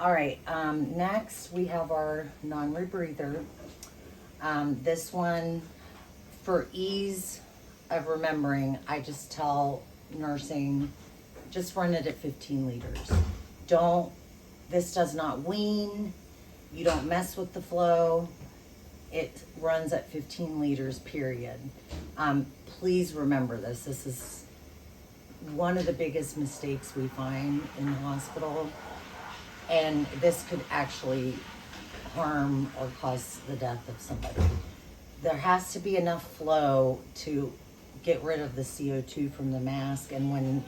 All right, next we have our non-rebreather. This one, for ease of remembering, I just tell nursing, just run it at 15 liters. This does not wean, you don't mess with the flow. It runs at 15 liters, period. Please remember this. This is one of the biggest mistakes we find in the hospital. And this could actually harm or cause the death of somebody. There has to be enough flow to get rid of the CO2 from the mask. And when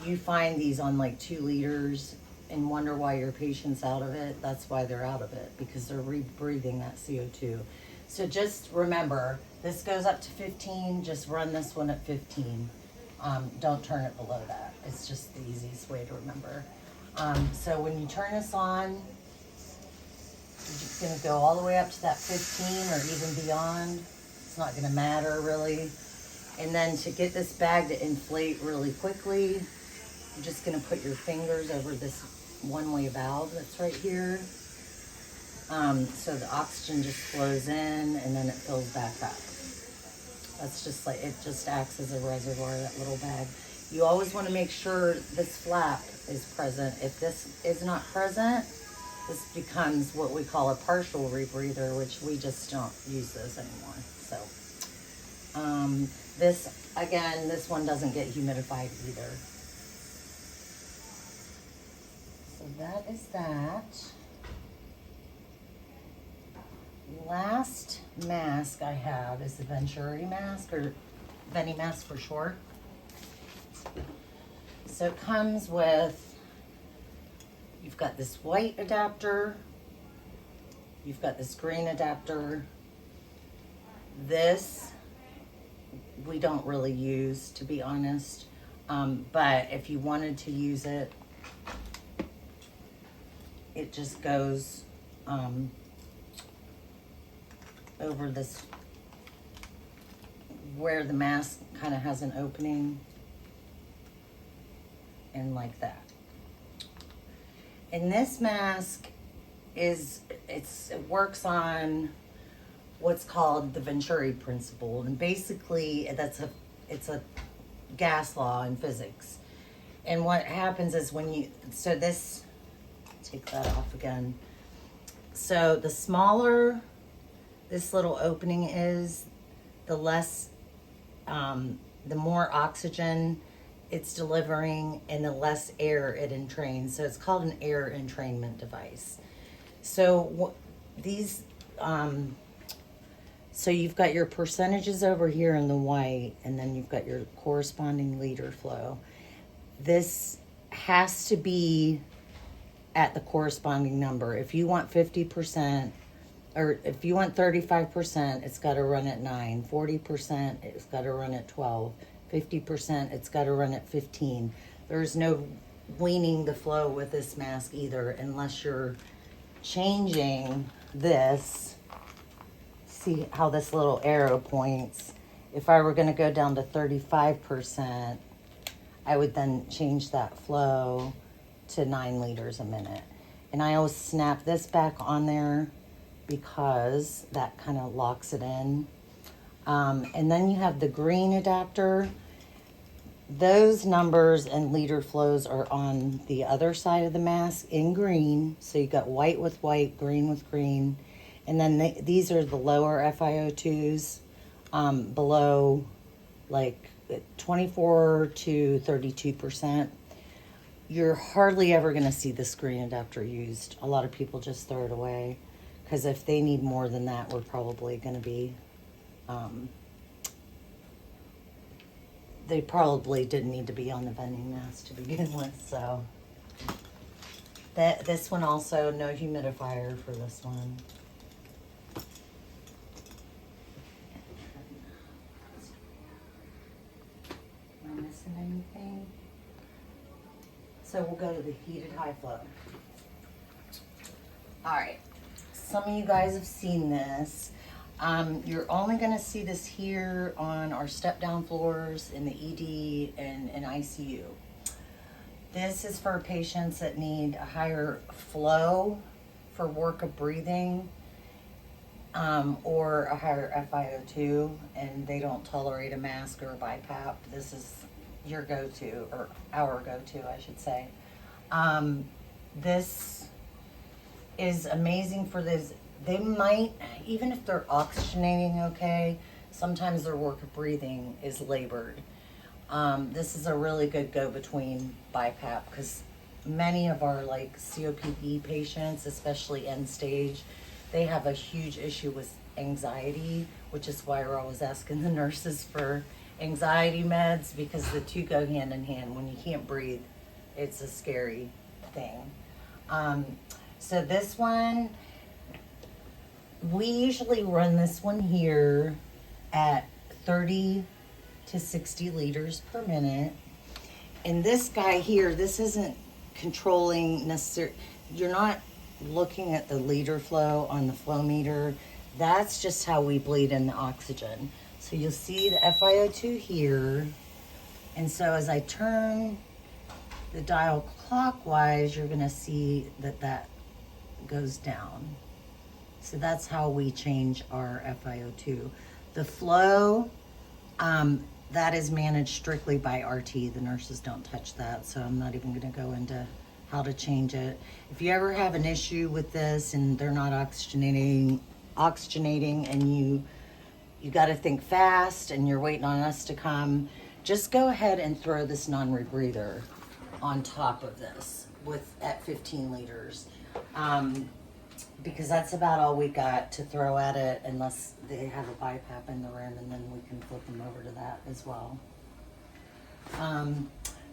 you find these on like 2 liters and wonder why your patient's out of it, that's why they're out of it, because they're rebreathing that CO2. So just remember, this goes up to 15, just run this one at 15. Don't turn it below that. It's just the easiest way to remember. So when you turn this on, you're just gonna go all the way up to that 15 or even beyond. It's not gonna matter really. And then to get this bag to inflate really quickly, you're just gonna put your fingers over this one-way valve that's right here. So the oxygen just flows in and then it fills back up. That's just like, it just acts as a reservoir, that little bag. You always want to make sure this flap is present. If this is not present, this becomes what we call a partial rebreather, which we just don't use those anymore. So this, again, this one doesn't get humidified either. So that is that. Last mask I have is the Venturi mask, or Veni mask for short. So it comes with, you've got this white adapter, you've got this green adapter. This we don't really use, to be honest, but if you wanted to use it, it just goes over this, where the mask kind of has an opening, and like that. And this mask it works on what's called the Venturi principle, and basically it's a gas law in physics. And what happens is take that off again. So the smaller this little opening is, the more oxygen it's delivering and the less air it entrains. So it's called an air entrainment device. So so you've got your percentages over here in the white, and then you've got your corresponding liter flow. This has to be at the corresponding number. If you want 50%, or if you want 35%, it's got to run at 9. 40%, it's got to run at 12. 50%, it's got to run at 15. There's no weaning the flow with this mask either, unless you're changing this. See how this little arrow points? If I were going to go down to 35%, I would then change that flow to 9 liters a minute. And I always snap this back on there because that kind of locks it in. And then you have the green adapter. Those numbers and liter flows are on the other side of the mask in green. So you got white with white, green with green. And then these are the lower FiO2s, below like 24 to 32%. You're hardly ever going to see this green adapter used. A lot of people just throw it away, because if they need more than that, we're probably going to be, they probably didn't need to be on the vending mask to begin with. So this one also, no humidifier for this one. Am I missing anything? So we'll go to the heated high flow. All right, some of you guys have seen this. You're only going to see this here on our step-down floors in the ED and in ICU. This is for patients that need a higher flow for work of breathing, or a higher FiO2, and they don't tolerate a mask or a BiPAP. This is your go-to, or our go-to, I should say. This is amazing for this. They might, even if they're oxygenating okay, sometimes their work of breathing is labored. This is a really good go-between BiPAP, because many of our like COPD patients, especially end stage, they have a huge issue with anxiety, which is why we're always asking the nurses for anxiety meds, because the two go hand in hand. When you can't breathe, it's a scary thing. So this one, we usually run this one here at 30 to 60 liters per minute. And this guy here, this isn't controlling necessarily, you're not looking at the liter flow on the flow meter. That's just how we bleed in the oxygen. So you'll see the FiO2 here. And so as I turn the dial clockwise, you're gonna see that that goes down. So that's how we change our FiO2. The flow, that is managed strictly by RT. The nurses don't touch that, so I'm not even gonna go into how to change it. If you ever have an issue with this and they're not oxygenating and you gotta think fast and you're waiting on us to come, just go ahead and throw this non-rebreather on top of this at 15 liters. Because that's about all we got to throw at it, unless they have a BiPAP in the room, and then we can flip them over to that as well.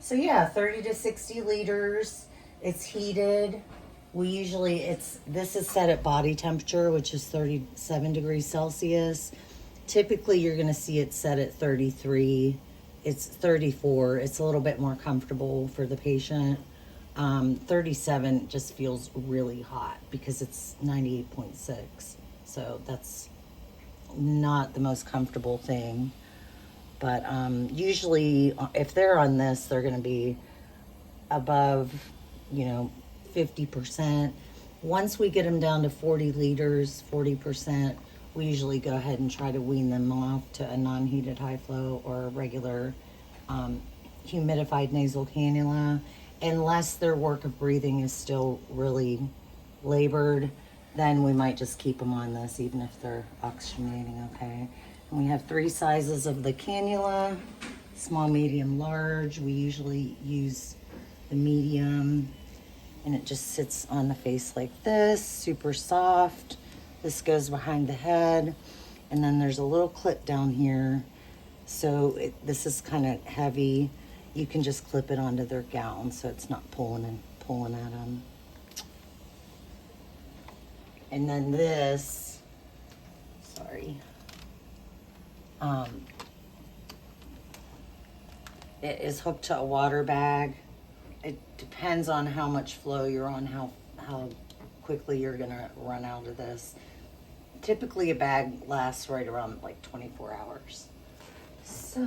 So yeah, 30 to 60 liters. It's heated. This is set at body temperature, which is 37 degrees Celsius. Typically, you're gonna see it set at 33. It's 34. It's a little bit more comfortable for the patient. 37 just feels really hot because it's 98.6. So that's not the most comfortable thing. But usually if they're on this, they're going to be above, 50%. Once we get them down to 40 liters, 40%, we usually go ahead and try to wean them off to a non-heated high flow or a regular humidified nasal cannula. Unless their work of breathing is still really labored, then we might just keep them on this, even if they're oxygenating okay. And we have 3 sizes of the cannula: small, medium, large. We usually use the medium, and it just sits on the face like this, super soft. This goes behind the head, and then there's a little clip down here. So this is kind of heavy. You can just clip it onto their gown so it's not pulling at them. And then this, it is hooked to a water bag. It depends on how much flow you're on, how quickly you're gonna run out of this. Typically a bag lasts right around like 24 hours. So